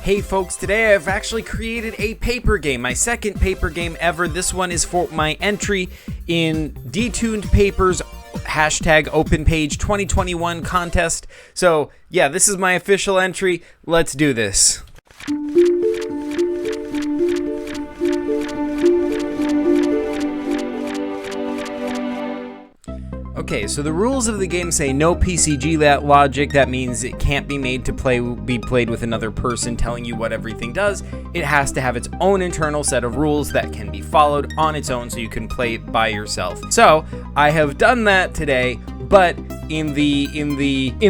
Hey folks, today I've actually created a paper game, my second paper game ever. This one is for my entry in Detuned Papers #OpenPage 2021 contest. So yeah, this is my official entry. Let's do this. Okay, so the rules of the game say no PCG logic. That means it can't be made to be played with another person telling you what everything does. It has to have its own internal set of rules that can be followed on its own so you can play it by yourself. So, I have done that today, but in the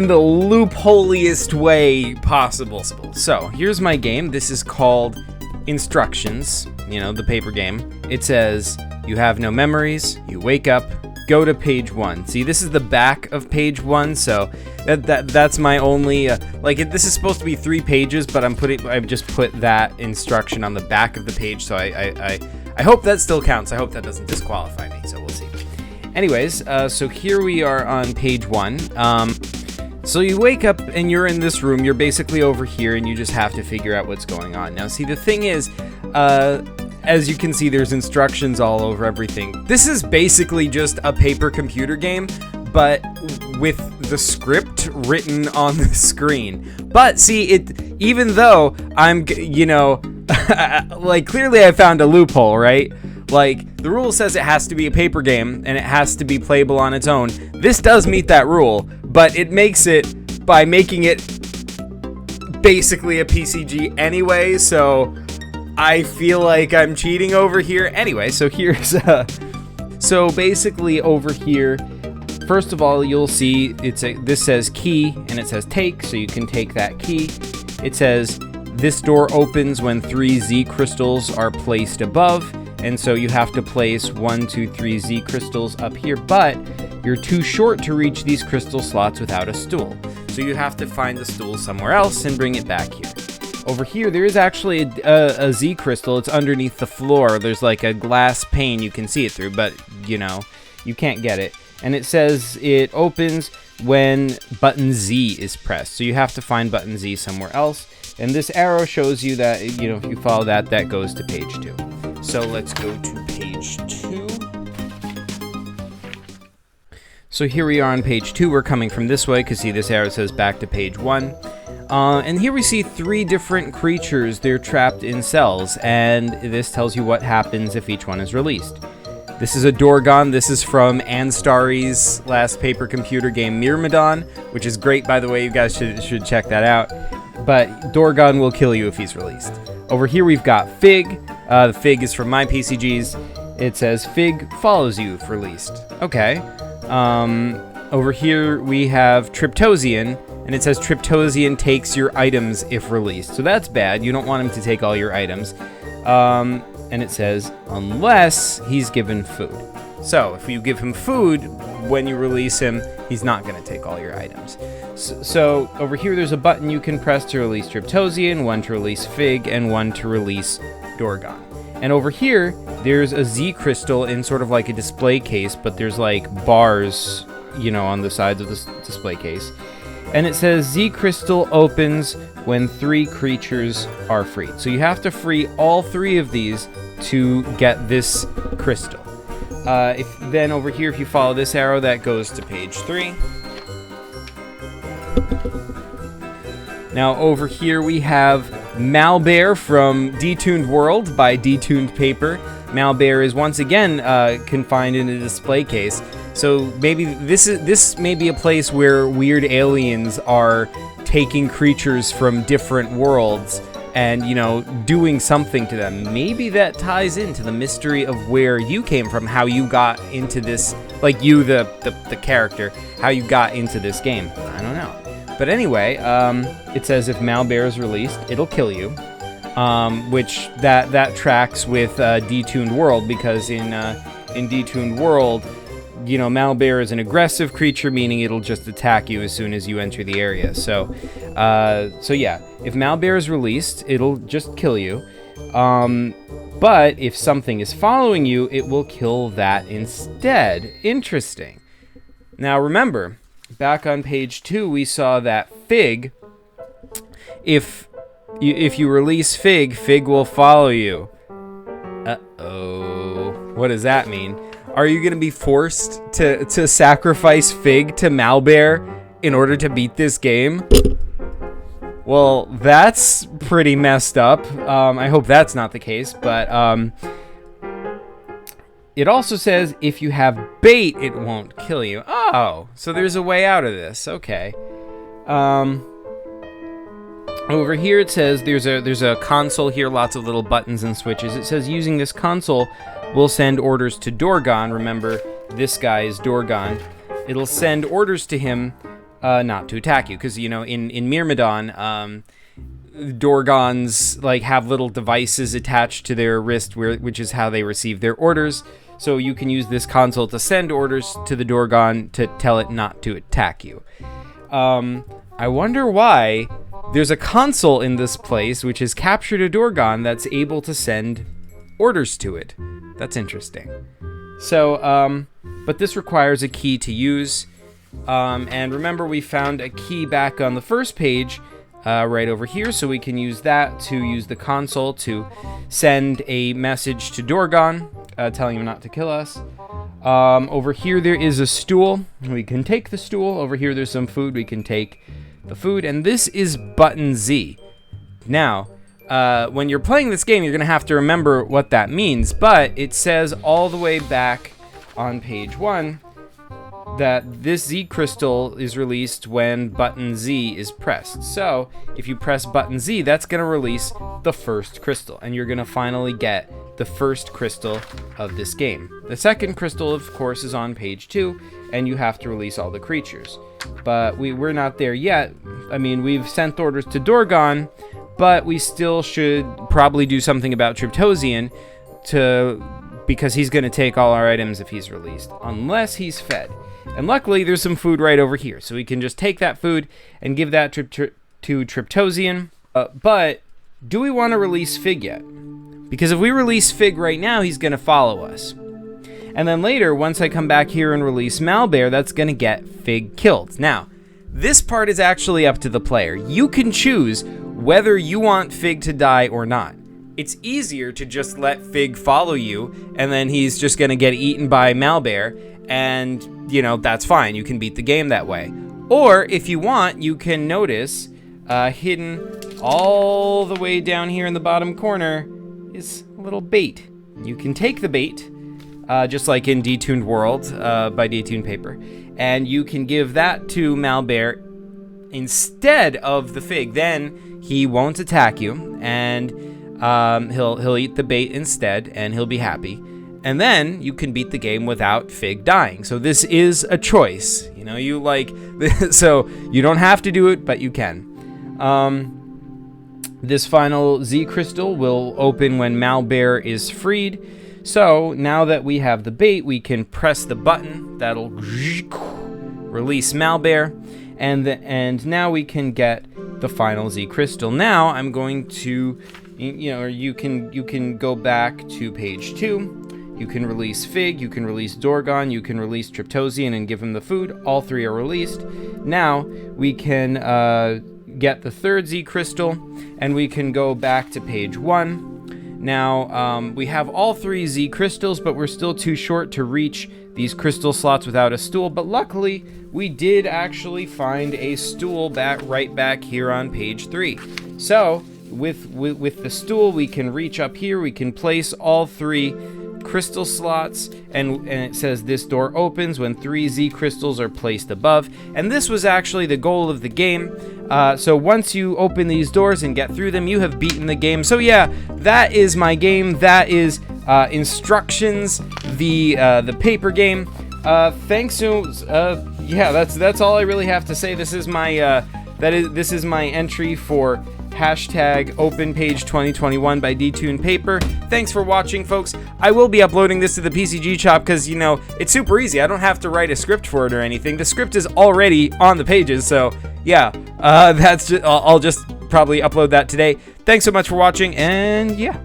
loopholiest way possible. So, here's my game. This is called Instructions, the paper game. It says, you have no memories, you wake up, go to page 1. See, this is the back of page 1, so that's my only this is supposed to be 3 pages, but I've just put that instruction on the back of the page, so I hope that still counts. I hope that doesn't disqualify me, so we'll see. Anyways, so here we are on page 1. So you wake up and you're in this room. You're basically over here, and you just have to figure out what's going on. Now, see, the thing is, as you can see, there's instructions all over everything. This is basically just a paper computer game, but with the script written on the screen. But see, even though I'm, clearly I found a loophole, right? Like, the rule says it has to be a paper game, and it has to be playable on its own. This does meet that rule, but it makes it by making it basically a PCG anyway, so I feel like I'm cheating over here. Anyway, so here's so basically over here, first of all, you'll see this says key and it says take, so you can take that key. It says this door opens when 3 Z crystals are placed above, and so you have to place 1, 2, 3 Z crystals up here, but you're too short to reach these crystal slots without a stool. So you have to find the stool somewhere else and bring it back here. Over here, there is actually a Z crystal. It's underneath the floor. There's like a glass pane you can see it through, but, you can't get it. And it says it opens when button Z is pressed. So you have to find button Z somewhere else. And this arrow shows you that, if you follow that goes to page 2. So let's go to page 2. So here we are on page 2. We're coming from this way because, see, this arrow says back to page 1. And here we see 3 different creatures. They're trapped in cells, and this tells you what happens if each one is released. This is a Dorgon. This is from Anstari's last paper computer game, Myrmidon, which is great, by the way. You guys should check that out. But Dorgon will kill you if he's released. Over here we've got Fig. The Fig is from my PCGs. It says Fig follows you if released. Okay. Over here we have Triptosian. And it says Triptosian takes your items if released. So that's bad. You don't want him to take all your items. And it says, unless he's given food. So if you give him food when you release him, he's not going to take all your items. So over here, there's a button you can press to release Triptosian, 1 to release Fig, and 1 to release Dorgon. And over here, there's a Z crystal in sort of like a display case, but there's like bars, on the sides of this display case. And it says Z crystal opens when 3 creatures are freed. So you have to free all 3 of these to get this crystal. Then over here, if you follow this arrow, that goes to page 3. Now over here we have Malbear from Detuned World by Detuned Paper. Malbear is once again confined in a display case. So maybe this may be a place where weird aliens are taking creatures from different worlds and, doing something to them. Maybe that ties into the mystery of where you came from, how you got into this, like you, the character, how you got into this game. I don't know. But anyway, it says if Malbear is released, it'll kill you, which that tracks with Detuned World, because in Detuned World, Malbear is an aggressive creature, meaning it'll just attack you as soon as you enter the area. So yeah, if Malbear is released, it'll just kill you. But if something is following you, it will kill that instead. Interesting. Now remember, back on page 2, we saw that Fig, if if you release Fig, Fig will follow you. Uh-oh. What does that mean? Are you going to be forced to sacrifice Fig to Malbear in order to beat this game? Well, that's pretty messed up. I hope that's not the case, but it also says if you have bait, it won't kill you. Oh, so there's a way out of this. Okay. Over here it says there's a console here, lots of little buttons and switches. It says using this console will send orders to Dorgon. Remember, this guy is Dorgon. It'll send orders to him not to attack you, because in Myrmidon, Dorgons like have little devices attached to their wrist, which is how they receive their orders. So you can use this console to send orders to the Dorgon to tell it not to attack you. I wonder why there's a console in this place which has captured a Dorgon that's able to send orders to it. That's interesting. So, but this requires a key to use. And remember, we found a key back on the first page, right over here, so we can use that to use the console to send a message to Dorgon, telling him not to kill us. Over here there is a stool. We can take the stool. Over here there's some food. We can take the food. And this is button Z. Now, when you're playing this game, you're going to have to remember what that means. But it says all the way back on page 1 that this Z crystal is released when button Z is pressed. So if you press button Z, that's going to release the first crystal, and you're going to finally get the first crystal of this game. The second crystal, of course, is on page 2, and you have to release all the creatures. But we're not there yet. I mean, we've sent orders to Dorgon, but we still should probably do something about Triptosian because he's going to take all our items if he's released, unless he's fed. And luckily, there's some food right over here, so we can just take that food and give that to Triptosian. But do we want to release Fig yet? Because if we release Fig right now, he's going to follow us. And then later, once I come back here and release Malbear, that's going to get Fig killed. Now, this part is actually up to the player. You can choose whether you want Fig to die or not. It's easier to just let Fig follow you, and then he's just going to get eaten by Malbear, and, that's fine. You can beat the game that way. Or, if you want, you can notice hidden all the way down here in the bottom corner is a little bait. You can take the bait, just like in Detuned World by Detuned Paper, and you can give that to Malbear instead of the Fig. Then he won't attack you, and he'll eat the bait instead, and he'll be happy. And then you can beat the game without Fig dying. So this is a choice. So you don't have to do it, but you can. This final Z crystal will open when Malbear is freed. So now that we have the bait, we can press the button. That'll release Malbear. And now we can get the final Z crystal. Now I'm going to, you can go back to page 2. You can release Fig, you can release Dorgon, you can release Triptosian and give him the food. All 3 are released. Now we can get the third Z crystal, and we can go back to page 1. Now we have all 3 Z crystals, but we're still too short to reach these crystal slots without a stool. But luckily, we did actually find a stool right back here on page 3. So with the stool, we can reach up here. We can place all 3 crystal slots, and it says this door opens when 3 Z crystals are placed above. And this was actually the goal of the game. So once you open these doors and get through them, you have beaten the game. So yeah, that is my game. That is Instructions, the paper game. Thanks to yeah, that's all I really have to say. This is my this is my entry for #OpenPage2021 by Detuned Paper. Thanks for watching, folks. I will be uploading this to the PCG Shop because, it's super easy. I don't have to write a script for it or anything. The script is already on the pages, so yeah, I'll just probably upload that today. Thanks so much for watching, and yeah.